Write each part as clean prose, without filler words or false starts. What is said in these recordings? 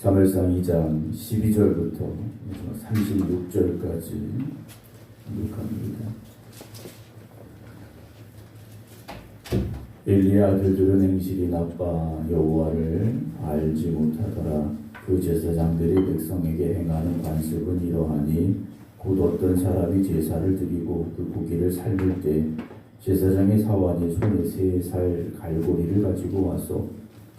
사무엘상 2장 12절부터 36절까지 기록합니다. 엘리의 아들들은 행실이 나빠 여호와를 알지 못하더라. 그 제사장들이 백성에게 행하는 관습은 이러하니 곧 어떤 사람이 제사를 드리고 그 고기를 삶을 때 제사장의 사환이 손에 3살 갈고리를 가지고 와서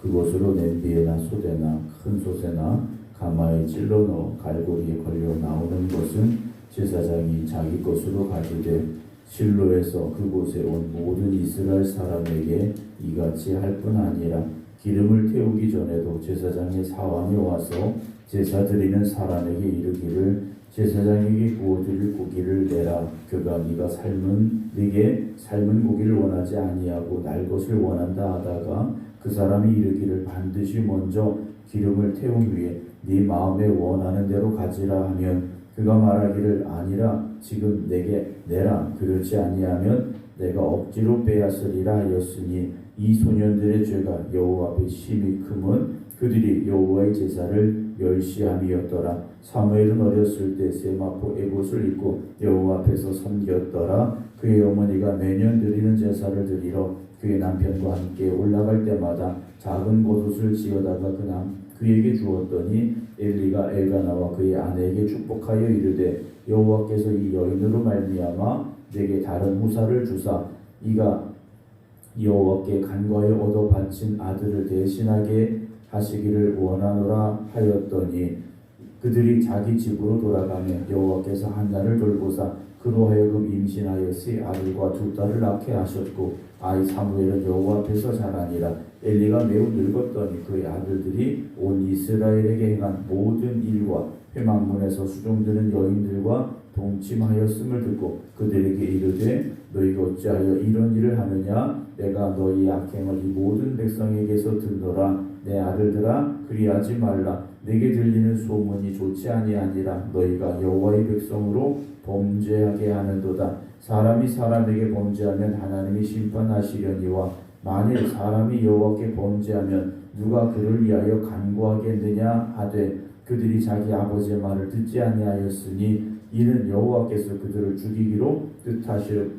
그것으로 냄비에나 소대나 큰 솥에나 가마에 찔러 넣어 갈고리에 걸려 나오는 것은 제사장이 자기 것으로 가지되 실로에서 그곳에 온 모든 이스라엘 사람에게 이같이 할 뿐 아니라 기름을 태우기 전에도 제사장의 사환이 와서 제사 드리는 사람에게 이르기를 제사장에게 구워드릴 고기를 내라. 그가 네게 삶은 고기를 원하지 아니하고 날 것을 원한다 하다가 그 사람이 이르기를 반드시 먼저 기름을 태운 후에 네 마음에 원하는 대로 가지라 하면 그가 말하기를 아니라 지금 내게 내라. 그렇지 아니하면 내가 억지로 빼앗으리라 하였으니 이 소년들의 죄가 여호와 앞에 심히 크면 그들이 여호와의 제사를 멸시함이었더라. 사무엘은 어렸을 때 세마포 에봇을 입고 여호와 앞에서 섬겼더라. 그의 어머니가 매년 드리는 제사를 드리러 그의 남편과 함께 올라갈 때마다 작은 겉옷을 지어다가 그에게 주었더니 엘리가 엘가나와 그의 아내에게 축복하여 이르되 여호와께서 이 여인으로 말미암아 내게 다른 후사를 주사 이가 여호와께 간과하여 얻어 바친 아들을 대신하게 하시기를 원하노라 하였더니 그들이 자기 집으로 돌아가며 여호와께서 한나를 돌보사 그로 하여금 임신하여 3 아들과 2 딸을 낳게 하셨고 아이 사무엘은 여호와 앞에서 자라니라. 엘리가 매우 늙었더니 그의 아들들이 온 이스라엘에게 행한 모든 일과 회막문에서 수종드는 여인들과 동침하였음을 듣고 그들에게 이르되 너희가 어찌하여 이런 일을 하느냐. 내가 너희 악행을 이 모든 백성에게서 듣노라. 내 아들들아 그리하지 말라. 내게 들리는 소문이 좋지 아니하니라. 너희가 여호와의 백성으로 범죄하게 하는도다. 사람이 사람에게 범죄하면 하나님이 심판하시려니와 만일 사람이 여호와께 범죄하면 누가 그를 위하여 간구하겠느냐 하되 그들이 자기 아버지의 말을 듣지 아니하였으니 이는 여호와께서 그들을 죽이기로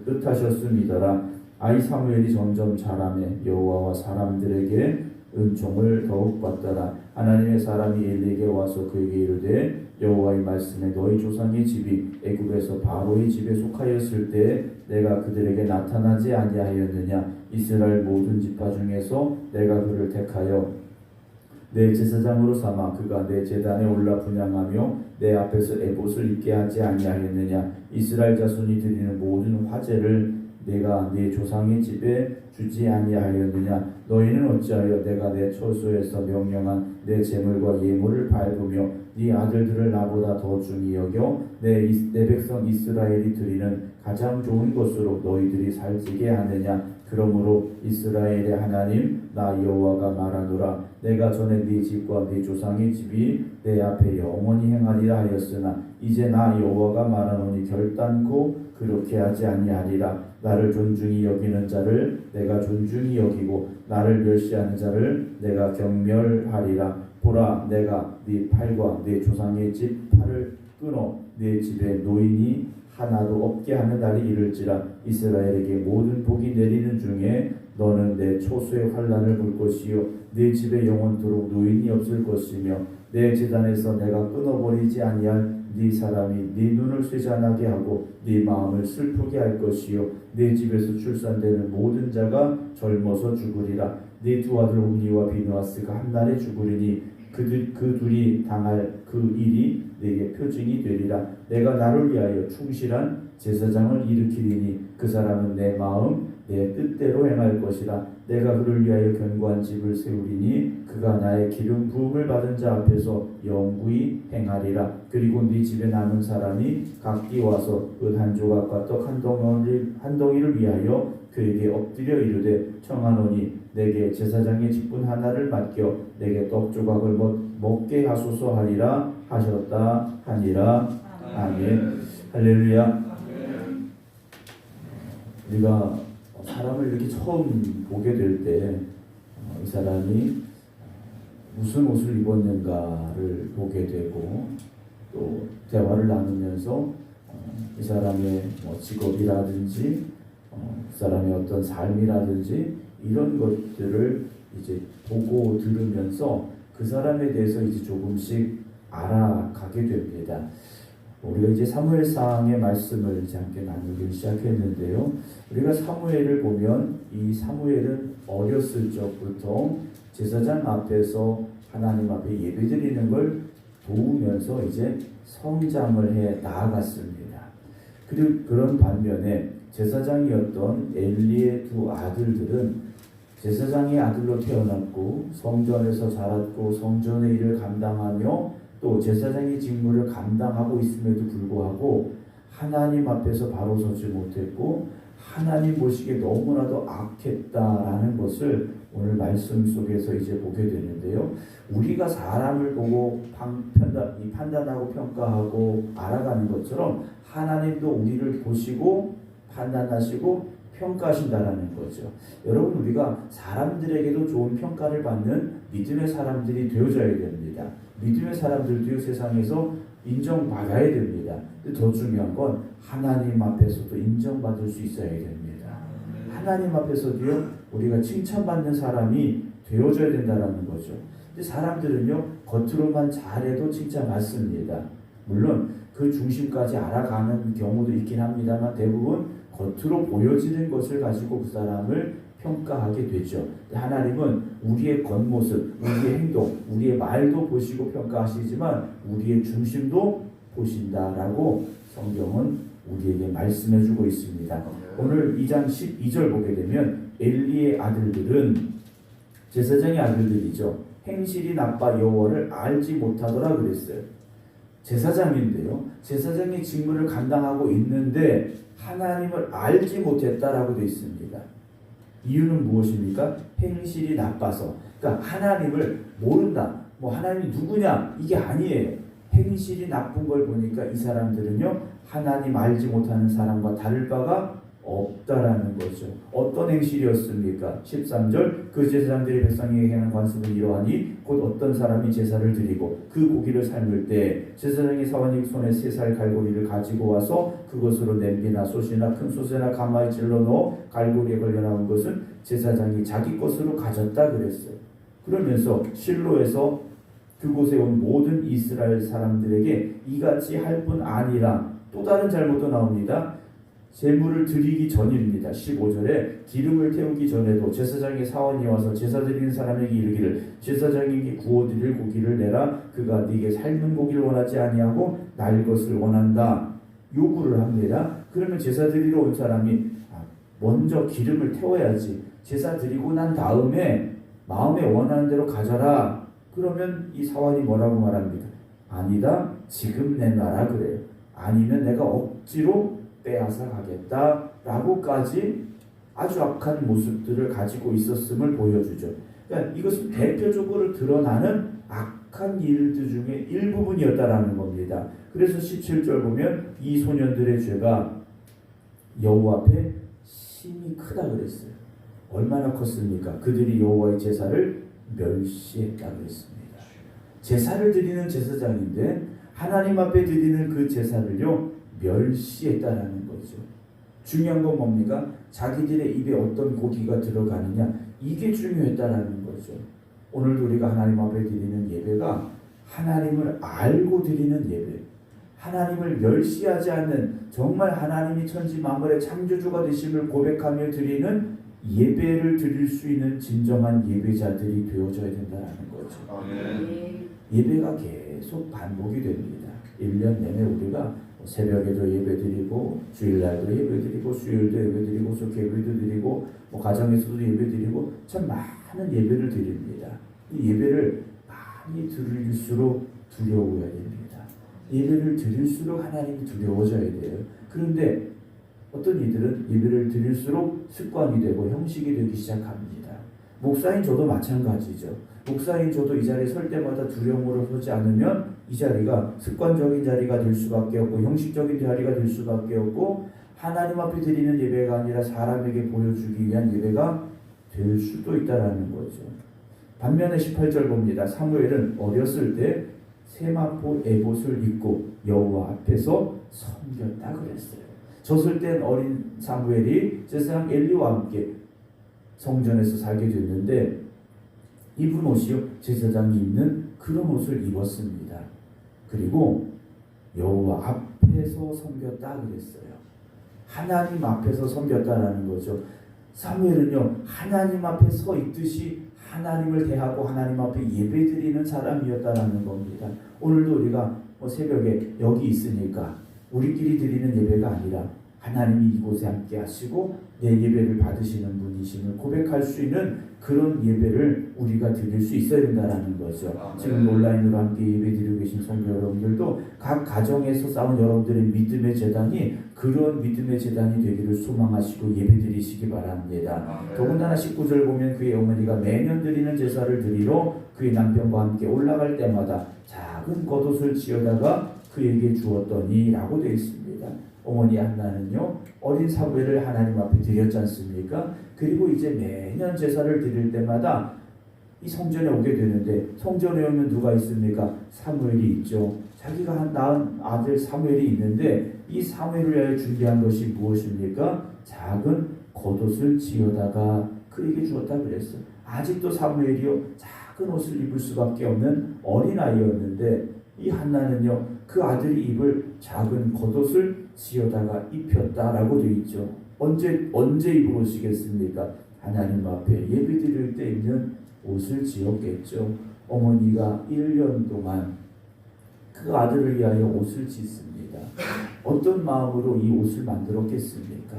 뜻하셨음이더라. 아이 사무엘이 점점 자라매 여호와와 사람들에게 은총을 더욱 받더라. 하나님의 사람이 엘리에게 와서 그에게 이르되 여호와의 말씀에 너희 조상의 집이 애굽에서 바로의 집에 속하였을 때 내가 그들에게 나타나지 아니하였느냐. 이스라엘 모든 지파 중에서 내가 그를 택하여 내 제사장으로 삼아 그가 내 제단에 올라 분향하며 내 앞에서 에봇을 입게 하지 아니하였느냐. 이스라엘 자손이 드리는 모든 화제를 내가 네 조상의 집에 주지 아니하였느냐. 너희는 어찌하여 내가 내 처소에서 명령한 내 제물과 예물을 밟으며 네 아들들을 나보다 더 중히 여겨 내 백성 이스라엘이 드리는 가장 좋은 것으로 너희들이 살찌게 하느냐. 그러므로 이스라엘의 하나님 나 여호와가 말하노라. 내가 전에 네 집과 네 조상의 집이 내 앞에 영원히 행하리라 하였으나 이제 나 여호와가 말하노니 결단코 그렇게 하지 아니하리라. 나를 존중히 여기는 자를 내가 존중히 여기고 나를 멸시하는 자를 내가 경멸하리라. 보라 내가 네 팔과 네 조상의 집 팔을 끊어 네 집에 노인이 하나도 없게 하는 날이 이를지라. 이스라엘에게 모든 복이 내리는 중에 너는 내 초소의 환난을 볼 것이요 내 집에 영원토록 노인이 없을 것이며 내 제단에서 내가 끊어버리지 아니할 네 사람이 네 눈을 쇠잔하게 하고 네 마음을 슬프게 할 것이요 내 집에서 출산되는 모든 자가 젊어서 죽으리라. 네 2 아들 홈니와 비느하스가 한 날에 죽으리니 그 둘이 당할 그 일이 내게 표징이 되리라. 내가 나를 위하여 충실한 제사장을 일으키리니 그 사람은 내 마음 내 뜻대로 행할 것이라. 내가 그를 위하여 견고한 집을 세우리니 그가 나의 기름 부음을 받은 자 앞에서 영구히 행하리라. 그리고 네 집에 남은 사람이 각기 와서 은 한 조각과 떡 한 덩이를 위하여 그에게 엎드려 이르되 청하노니 내게 제사장의 직분 하나를 맡겨 내게 떡 조각을 먹게 하소서 하리라 하셨다 하니라. 아멘. 할렐루야. 우리가 사람을 이렇게 처음 보게 될 때 이 사람이 무슨 옷을 입었는가를 보게 되고 또 대화를 나누면서 이 사람의 직업이라든지 그 사람의 어떤 삶이라든지 이런 것들을 이제 보고 들으면서 그 사람에 대해서 이제 조금씩 알아가게 됩니다. 우리가 이제 사무엘상의 말씀을 이제 함께 나누기 시작했는데요. 우리가 사무엘을 보면 이 사무엘은 어렸을 적부터 제사장 앞에서 하나님 앞에 예배드리는 걸 도우면서 이제 성장을 해 나아갔습니다. 그리고 그런 반면에 제사장이었던 엘리의 두 아들들은 제사장의 아들로 태어났고 성전에서 자랐고 성전의 일을 감당하며 또 제사장의 직무를 감당하고 있음에도 불구하고 하나님 앞에서 바로 서지 못했고 하나님 보시기에 너무나도 악했다라는 것을 오늘 말씀 속에서 이제 보게 되는데요. 우리가 사람을 보고 판단하고 평가하고 알아가는 것처럼 하나님도 우리를 보시고 판단하시고 평가하신다라는 거죠. 여러분, 우리가 사람들에게도 좋은 평가를 받는 믿음의 사람들이 되어져야 됩니다. 믿음의 사람들도 세상에서 인정받아야 됩니다. 더 중요한 건 하나님 앞에서도 인정받을 수 있어야 됩니다. 하나님 앞에서도요, 우리가 칭찬받는 사람이 되어져야 된다는 거죠. 근데 사람들은요, 겉으로만 잘해도 칭찬받습니다. 물론 그 중심까지 알아가는 경우도 있긴 합니다만 대부분 겉으로 보여지는 것을 가지고 그 사람을 평가하게 되죠. 하나님은 우리의 겉모습, 우리의 행동, 우리의 말도 보시고 평가하시지만 우리의 중심도 보신다라고 성경은 우리에게 말씀해주고 있습니다. 오늘 2장 12절 보게 되면 엘리의 아들들은 제사장의 아들들이죠. 행실이 나빠 여호와를 알지 못하더라 그랬어요. 제사장인데요. 제사장의 직무를 감당하고 있는데 하나님을 알지 못했다라고 되어 있습니다. 이유는 무엇입니까? 행실이 나빠서. 그러니까 하나님을 모른다. 하나님이 누구냐? 이게 아니에요. 행실이 나쁜 걸 보니까 이 사람들은요, 하나님 알지 못하는 사람과 다를 바가 없다라는 거죠. 어떤 행실이었습니까? 13절 그 제사장들이 백성에게 행하는 관습은 이러하니 곧 어떤 사람이 제사를 드리고 그 고기를 삶을 때 제사장이 사원이 손에 3살 갈고리를 가지고 와서 그것으로 냄비나 솥이나 큰 솥이나 가마에 찔러 넣어 갈고리에 걸려 나온 것은 제사장이 자기 것으로 가졌다 그랬어요. 그러면서 실로에서 그곳에 온 모든 이스라엘 사람들에게 이같이 할 뿐 아니라 또 다른 잘못도 나옵니다. 제물을 드리기 전입니다. 15절에 기름을 태우기 전에도 제사장의 사원이 와서 제사 드리는 사람에게 이르기를 제사장에게 구워드릴 고기를 내라. 그가 네게 삶은 고기를 원하지 아니하고 날 것을 원한다. 요구를 합니다. 그러면 제사 드리러 온 사람이 먼저 기름을 태워야지. 제사 드리고 난 다음에 마음에 원하는 대로 가져라. 그러면 이 사원이 뭐라고 말합니까? 아니다. 지금 내놔라 그래요. 아니면 내가 억지로 빼앗아 가겠다라고까지 아주 악한 모습들을 가지고 있었음을 보여주죠. 그러니까 이것은 대표적으로 드러나는 악한 일들 중에 일부분이었다라는 겁니다. 그래서 17절 보면 이 소년들의 죄가 여호와 앞에 심히 크다 그랬어요. 얼마나 컸습니까? 그들이 여호와의 제사를 멸시했다 그랬습니다. 제사를 드리는 제사장인데 하나님 앞에 드리는 그 제사를요 멸시했다라는 거죠. 중요한 건 뭡니까? 자기들의 입에 어떤 고기가 들어가느냐, 이게 중요했다라는 거죠. 오늘도 우리가 하나님 앞에 드리는 예배가 하나님을 알고 드리는 예배, 하나님을 멸시하지 않는, 정말 하나님이 천지 만물의 창조주가 되심을 고백하며 드리는 예배를 드릴 수 있는 진정한 예배자들이 되어져야 된다는 거죠. 예배가 계속 반복이 됩니다. 1년 내내 우리가 새벽에도 예배드리고 주일날도 예배드리고 수요일도 예배드리고 속회 예배도 드리고 가정에서도 예배드리고 참 많은 예배를 드립니다. 이 예배를 많이 드릴수록 두려워야 됩니다. 예배를 드릴수록 하나님이 두려워져야 돼요. 그런데 어떤 이들은 예배를 드릴수록 습관이 되고 형식이 되기 시작합니다. 목사인 저도 마찬가지죠. 목사인 저도 이 자리에 설 때마다 두려움으로 서지 않으면 이 자리가 습관적인 자리가 될 수밖에 없고 형식적인 자리가 될 수밖에 없고 하나님 앞에 드리는 예배가 아니라 사람에게 보여주기 위한 예배가 될 수도 있다라는 거죠. 반면에 18절 봅니다. 사무엘은 어렸을 때 세마포 에봇을 입고 여호와 앞에서 섬겼다 그랬어요. 젖을 땐 어린 사무엘이 제사장 엘리와 함께 성전에서 살게 됐는데 입은 옷이요 제사장이 입는 그런 옷을 입었습니다. 그리고 여호와 앞에서 섬겼다 그랬어요. 하나님 앞에서 섬겼다라는 거죠. 사무엘은요 하나님 앞에 서 있듯이 하나님을 대하고 하나님 앞에 예배드리는 사람이었다라는 겁니다. 오늘도 우리가 새벽에 여기 있으니까 우리끼리 드리는 예배가 아니라 하나님이 이곳에 함께 하시고 내 예배를 받으시는 분이심을 고백할 수 있는 그런 예배를 우리가 드릴 수 있어야 된다는 거죠. 지금 온라인으로 함께 예배드리고 계신 성도 여러분들도 각 가정에서 쌓은 여러분들의 믿음의 재단이 그런 믿음의 재단이 되기를 소망하시고 예배드리시기 바랍니다. 더군다나 19절 보면 그의 어머니가 매년 드리는 제사를 드리러 그의 남편과 함께 올라갈 때마다 작은 겉옷을 지어다가 그에게 주었더니 라고 되어 있습니다. 어머니 한나는요 어린 사무엘을 하나님 앞에 드렸지 않습니까? 그리고 이제 매년 제사를 드릴 때마다 이 성전에 오게 되는데 성전에 오면 누가 있습니까? 사무엘이 있죠. 자기가 낳은 아들 사무엘이 있는데 이 사무엘을 위하여 준비한 것이 무엇입니까? 작은 겉옷을 지어다가 그에게 주었다 그랬어요. 아직도 사무엘이요 작은 옷을 입을 수밖에 없는 어린아이였는데 이 한나는요 그 아들이 입을 작은 겉옷을 지어다가 입혔다라고 되어 있죠. 언제 입으시겠습니까? 하나님 앞에 예배드릴 때 입는 옷을 지었겠죠. 어머니가 1년 동안 그 아들을 위하여 옷을 짓습니다. 어떤 마음으로 이 옷을 만들었겠습니까?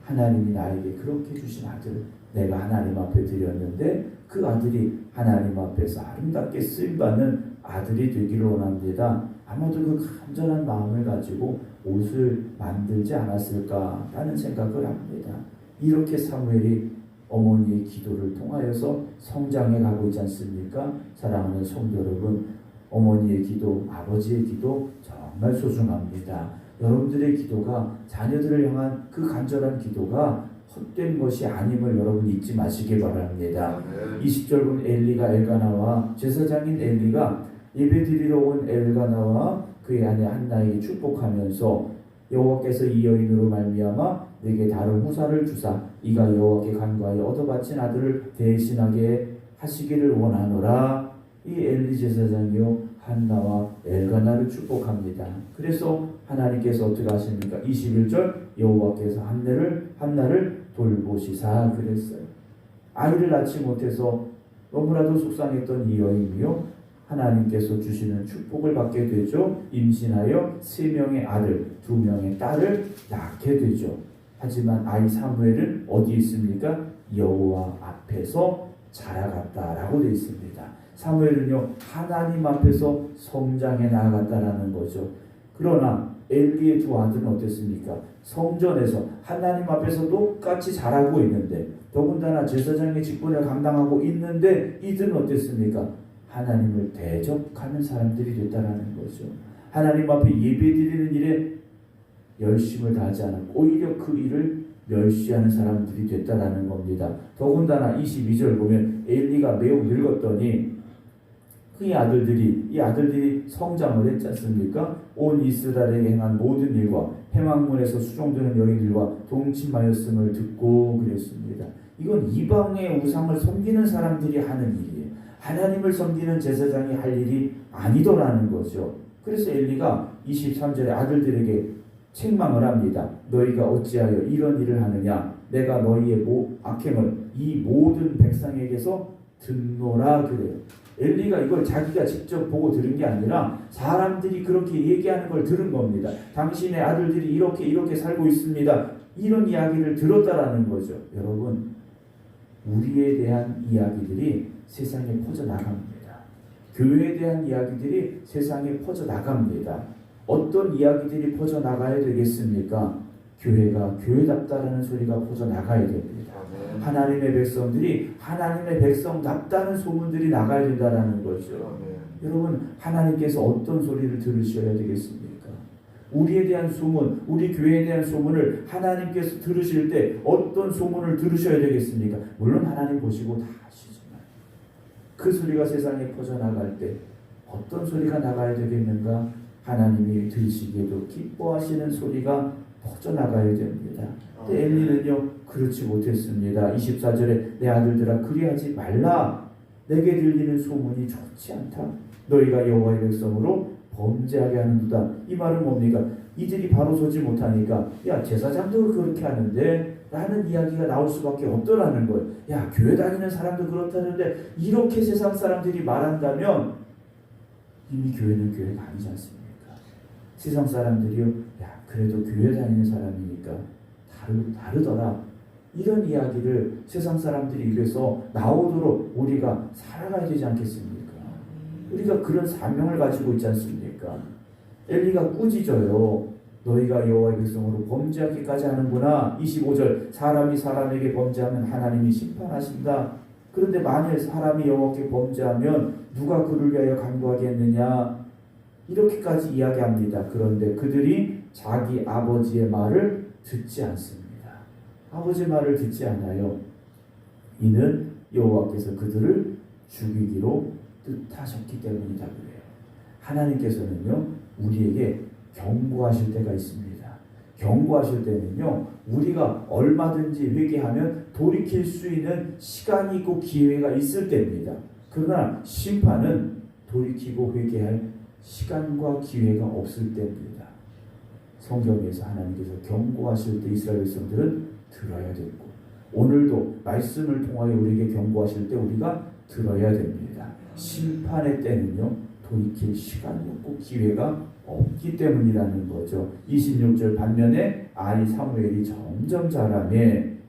하나님이 나에게 그렇게 주신 아들 내가 하나님 앞에 드렸는데 그 아들이 하나님 앞에서 아름답게 쓰임받는 아들이 되기를 원합니다. 아마도 그 간절한 마음을 가지고 옷을 만들지 않았을까라는 생각을 합니다. 이렇게 사무엘이 어머니의 기도를 통하여서 성장해 가고 있지 않습니까? 사랑하는 성도 여러분, 어머니의 기도, 아버지의 기도 정말 소중합니다. 여러분들의 기도가 자녀들을 향한 그 간절한 기도가 헛된 것이 아님을 여러분 잊지 마시기 바랍니다. 20절 보면 엘가나와 제사장인 엘리가 예배드리러 온 엘가나와 그의 아내 한나에게 축복하면서 여호와께서 이 여인으로 말미암아 내게 다른 후사를 주사 이가 여호와께 간구하여 얻어바친 아들을 대신하게 하시기를 원하노라. 이 엘리 제사장이요 한나와 엘가나를 축복합니다. 그래서 하나님께서 어떻게 하십니까? 21절 여호와께서 한나를 돌보시사 그랬어요. 아이를 낳지 못해서 너무나도 속상했던 이 여인이요 하나님께서 주시는 축복을 받게 되죠. 임신하여 3명의 아들 2명의 딸을 낳게 되죠. 하지만 아이 사무엘은 어디 있습니까? 여호와 앞에서 자라갔다라고 되어 있습니다. 사무엘은요 하나님 앞에서 성장해 나아갔다라는 거죠. 그러나 엘리의 2 아들은 어땠습니까? 성전에서 하나님 앞에서 똑같이 자라고 있는데 더군다나 제사장의 직분을 감당하고 있는데 이들은 어땠습니까? 하나님을 대적하는 사람들이 됐다라는 거죠. 하나님 앞에 예배드리는 일에 열심을 다하지 않고 오히려 그 일을 멸시하는 사람들이 됐다라는 겁니다. 더군다나 22절 보면 엘리가 매우 늙었더니 이 아들들이 성장을 했지 않습니까? 온 이스라엘에게 행한 모든 일과 회막문에서 수종드는 여인들과 동침하였음을 듣고 그랬습니다. 이건 이방의 우상을 섬기는 사람들이 하는 일이에요. 하나님을 섬기는 제사장이 할 일이 아니더라는 거죠. 그래서 엘리가 23절에 아들들에게 책망을 합니다. 너희가 어찌하여 이런 일을 하느냐? 내가 너희의 악행을 이 모든 백성에게서 듣노라 그래요. 엘리가 이걸 자기가 직접 보고 들은 게 아니라 사람들이 그렇게 얘기하는 걸 들은 겁니다. 당신의 아들들이 이렇게 살고 있습니다. 이런 이야기를 들었다라는 거죠. 여러분, 우리에 대한 이야기들이 세상에 퍼져나갑니다. 교회에 대한 이야기들이 세상에 퍼져나갑니다. 어떤 이야기들이 퍼져나가야 되겠습니까? 교회가 교회답다라는 소리가 퍼져나가야 됩니다. 하나님의 백성들이 하나님의 백성답다는 소문들이 나가야 된다는 거죠. 여러분, 하나님께서 어떤 소리를 들으셔야 되겠습니까? 우리에 대한 소문, 우리 교회에 대한 소문을 하나님께서 들으실 때 어떤 소문을 들으셔야 되겠습니까? 물론 하나님 보시고 다 아시지만 그 소리가 세상에 퍼져나갈 때 어떤 소리가 나가야 되겠는가? 하나님이 들으시기에도 기뻐하시는 소리가 퍼져나가야 됩니다. 근데 엘리는요 그렇지 못했습니다. 24절에 내 아들들아 그리하지 말라. 내게 들리는 소문이 좋지 않다. 너희가 여호와의 백성으로 범죄하게 하는도다. 이 말은 뭡니까? 이들이 바로 서지 못하니까 야 제사장도 그렇게 하는데 라는 이야기가 나올 수밖에 없더라는 거예요. 야 교회 다니는 사람도 그렇다는데 이렇게 세상 사람들이 말한다면 이미 교회는 교회가 아니지 않습니까? 세상 사람들이요 야 그래도 교회 다니는 사람이니까 다르더라. 이런 이야기를 세상 사람들이 입에서 나오도록 우리가 살아가야 되지 않겠습니까? 우리가 그런 사명을 가지고 있지 않습니까? 엘리가 꾸짖어요. 너희가 여호와의 백성으로 범죄하기까지 하는구나. 25절 사람이 사람에게 범죄하면 하나님이 심판하신다. 그런데 만일 사람이 여호와께 범죄하면 누가 그를 위하여 간구하겠느냐. 이렇게까지 이야기합니다. 그런데 그들이 자기 아버지의 말을 듣지 않습니다. 아버지 말을 듣지 않아요. 이는 여호와께서 그들을 죽이기로 뜻하셨기 때문이다 그래요. 하나님께서는요 우리에게 경고하실 때가 있습니다. 경고하실 때는요 우리가 얼마든지 회개하면 돌이킬 수 있는 시간이 있고 기회가 있을 때입니다. 그러나 심판은 돌이키고 회개할 시간과 기회가 없을 때입니다. 성경에서 하나님께서 경고하실 때 이스라엘 백성들은 들어야 되고 오늘도 말씀을 통하여 우리에게 경고하실 때 우리가 들어야 됩니다. 심판의 때는요 돌이킬 시간이 없고 기회가 없기 때문이라는 거죠. 26절 반면에 아이 사무엘이 점점 자라며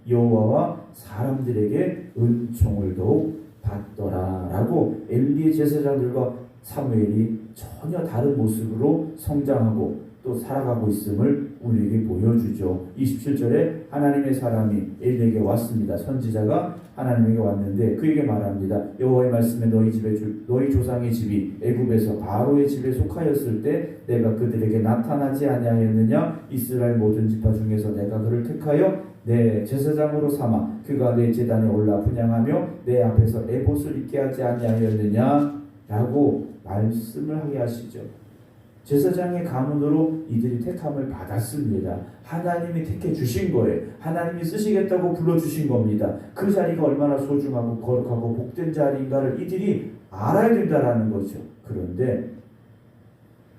여호와와 사람들에게 은총을 더욱 받더라 라고 엘리의 제사장들과 사무엘이 전혀 다른 모습으로 성장하고 또 살아가고 있음을 우리에게 보여주죠. 27절에 하나님의 사람이 엘리에게 왔습니다. 선지자가 하나님에게 왔는데 그에게 말합니다. 여호와의 말씀에 너희 조상의 집이 애굽에서 바로의 집에 속하였을 때 내가 그들에게 나타나지 아니하였느냐. 이스라엘 모든 지파 중에서 내가 그를 택하여 내 제사장으로 삼아 그가 내 제단에 올라 분향하며 내 앞에서 에봇을 입게 하지 아니하였느냐 라고 말씀을 하게 하시죠. 제사장의 가문으로 이들이 택함을 받았습니다. 하나님이 택해 주신 거예요. 하나님이 쓰시겠다고 불러주신 겁니다. 그 자리가 얼마나 소중하고 거룩하고 복된 자리인가를 이들이 알아야 된다라는 거죠. 그런데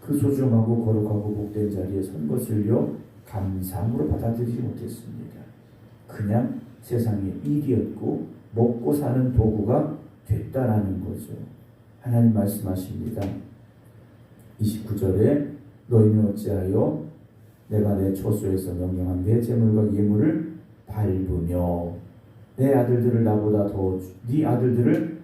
그 소중하고 거룩하고 복된 자리에 선 것을요 감사함으로 받아들이지 못했습니다. 그냥 세상의 일이었고 먹고 사는 도구가 됐다라는 거죠. 하나님 말씀하십니다. 29절에 너희는 어찌하여 내가 내 처소에서 명령한 내 재물과 예물을 밟으며 네 아들들을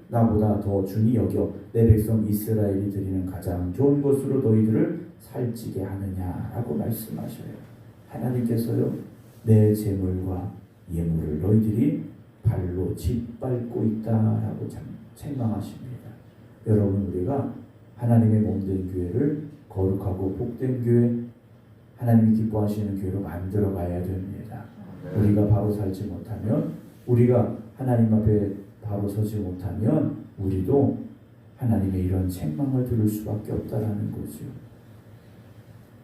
나보다 더 준히 여겨 내 백성 이스라엘이 드리는 가장 좋은 것으로 너희들을 살찌게 하느냐라고 말씀하셔요. 하나님께서요 내 재물과 예물을 너희들이 발로 짓밟고 있다라고 책망하십니다. 여러분 우리가 하나님의 몸된 교회를 거룩하고 복된 교회, 하나님이 기뻐하시는 교회로 만들어 가야 됩니다. 우리가 바로 살지 못하면, 우리가 하나님 앞에 바로 서지 못하면 우리도 하나님의 이런 책망을 들을 수밖에 없다라는 거죠.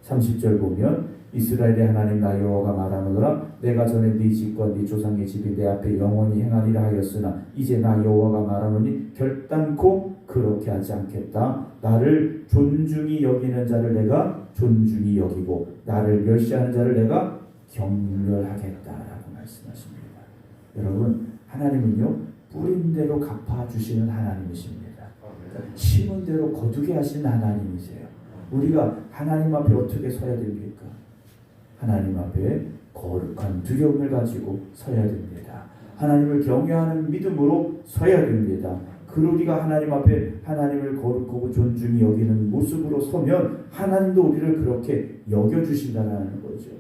30절 보면 이스라엘의 하나님 나 여호와가 말하노라 내가 전에 네 집과 네 조상의 집이 내 앞에 영원히 행하리라 하였으나 이제 나 여호와가 말하노니 결단코 그렇게 하지 않겠다. 나를 존중히 여기는 자를 내가 존중히 여기고 나를 멸시하는 자를 내가 경멸하겠다라고 말씀하십니다. 여러분 하나님은요 뿌린 대로 갚아주시는 하나님이십니다. 심은 대로 거두게 하시는 하나님이세요. 우리가 하나님 앞에 어떻게 서야 됩니까? 하나님 앞에 거룩한 두려움을 가지고 서야 됩니다. 하나님을 경외하는 믿음으로 서야 됩니다. 우리가 하나님 앞에 하나님을 거룩하고 존중히 여기는 모습으로 서면 하나님도 우리를 그렇게 여겨주신다는 거죠.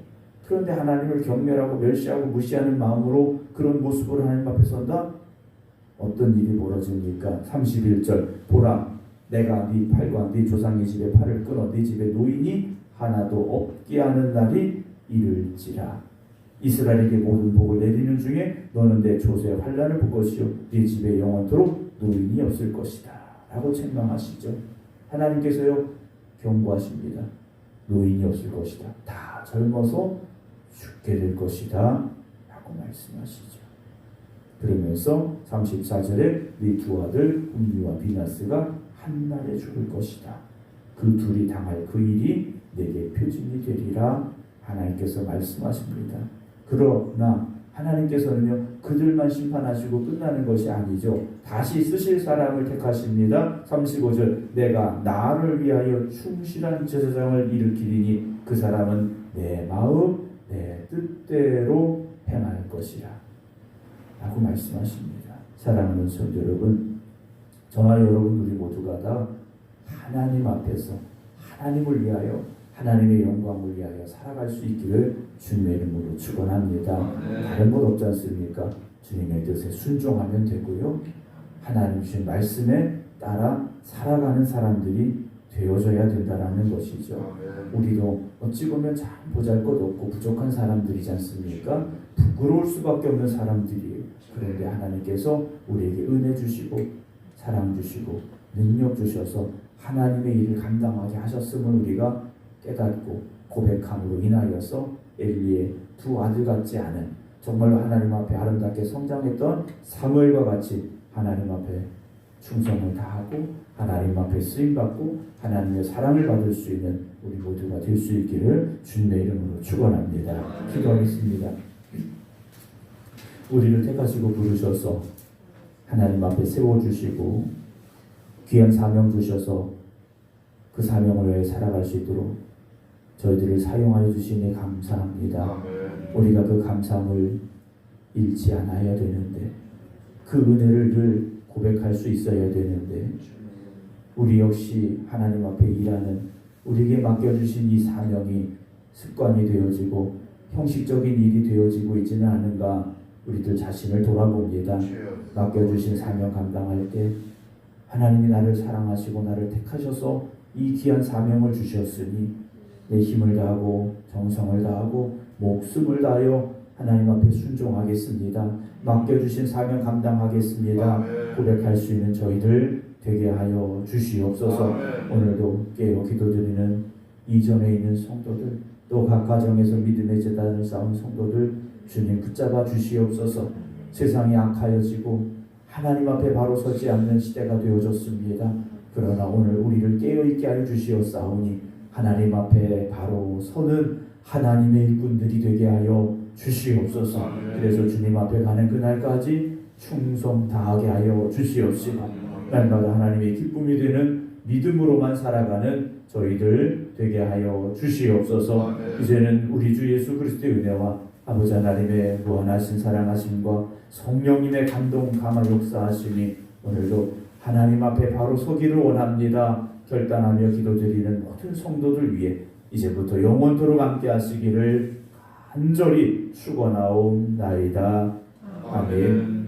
그런데 하나님을 경멸하고 멸시하고 무시하는 마음으로 그런 모습으로 하나님 앞에 선다? 어떤 일이 벌어집니까? 31절 보라 내가 네 팔과 네 조상의 집에 팔을 끊어 네 집에 노인이 하나도 없게 하는 날이 이를지라. 이스라엘에게 모든 복을 내리는 중에 너는 내 조세의 환난을 볼 것이요 네 집에 영원토록 노인이 없을 것이다 라고 책망하시죠. 하나님께서요 경고하십니다. 노인이 없을 것이다. 다 젊어서 죽게 될 것이다 라고 말씀하시죠. 그러면서 34절에 네 두 아들 홈리와 비나스가 한날에 죽을 것이다. 그 둘이 당할 그 일이 내게 표징이 되리라 하나님께서 말씀하십니다. 그러나 하나님께서는요 그들만 심판하시고 끝나는 것이 아니죠. 다시 쓰실 사람을 택하십니다. 35절 내가 나를 위하여 충실한 제사장을 일으키리니 그 사람은 내 마음 내 뜻대로 행할 것이라 라고 말씀하십니다. 사랑하는 성도 여러분, 저와 여러분 우리 모두가 다 하나님 앞에서 하나님을 위하여 하나님의 영광을 위하여 살아갈 수 있기를 주님의 이름으로 축원합니다. 다른 것 없지 않습니까? 주님의 뜻에 순종하면 되고요. 하나님 주신 말씀에 따라 살아가는 사람들이 되어져야 된다라는 것이죠. 우리도 어찌 보면 참 보잘것없고 부족한 사람들이지 않습니까? 부끄러울 수밖에 없는 사람들이에요. 그런데 하나님께서 우리에게 은혜 주시고 사랑 주시고 능력 주셔서 하나님의 일을 감당하게 하셨음을 우리가 깨닫고 고백함으로 인하여서 엘리의 두 아들 같지 않은 정말로 하나님 앞에 아름답게 성장했던 사무엘과 같이 하나님 앞에 충성을 다하고 하나님 앞에 쓰임받고 하나님의 사랑을 받을 수 있는 우리 모두가 될 수 있기를 주님의 이름으로 축원합니다. 기도하겠습니다. 우리를 택하시고 부르셔서 하나님 앞에 세워주시고 귀한 사명 주셔서 그 사명을 위해 살아갈 수 있도록 저희들을 사용하여 주시니 감사합니다. 우리가 그 감사함을 잃지 않아야 되는데 그 은혜를 늘 고백할 수 있어야 되는데 우리 역시 하나님 앞에 일하는 우리에게 맡겨주신 이 사명이 습관이 되어지고 형식적인 일이 되어지고 있지는 않은가 우리들 자신을 돌아봅니다. 맡겨주신 사명 감당할 때 하나님이 나를 사랑하시고 나를 택하셔서 이 귀한 사명을 주셨으니 내 힘을 다하고 정성을 다하고 목숨을 다하여 하나님 앞에 순종하겠습니다. 맡겨주신 사명 감당하겠습니다. 고백할 수 있는 저희들 되게 하여 주시옵소서. 오늘도 깨어 기도드리는 이전에 있는 성도들 또 각 가정에서 믿음의 제단을 쌓은 성도들 주님 붙잡아 주시옵소서. 세상이 악하여지고 하나님 앞에 바로 서지 않는 시대가 되어졌습니다. 그러나 오늘 우리를 깨어있게 하여 주시옵사오니 하나님 앞에 바로 서는 하나님의 일꾼들이 되게 하여 주시옵소서. 그래서 주님 앞에 가는 그날까지 충성 다하게 하여 주시옵시고 날마다 하나님의 기쁨이 되는 믿음으로만 살아가는 저희들 되게 하여 주시옵소서. 이제는 우리 주 예수 그리스도의 은혜와 아버지 하나님의 무한하신 사랑하심과 성령님의 감동 감화 역사하심이 오늘도 하나님 앞에 바로 서기를 원합니다. 결단하며 기도드리는 모든 성도들 위해 이제부터 영원토록 함께 하시기를 간절히 축원하옵나이다. 아멘.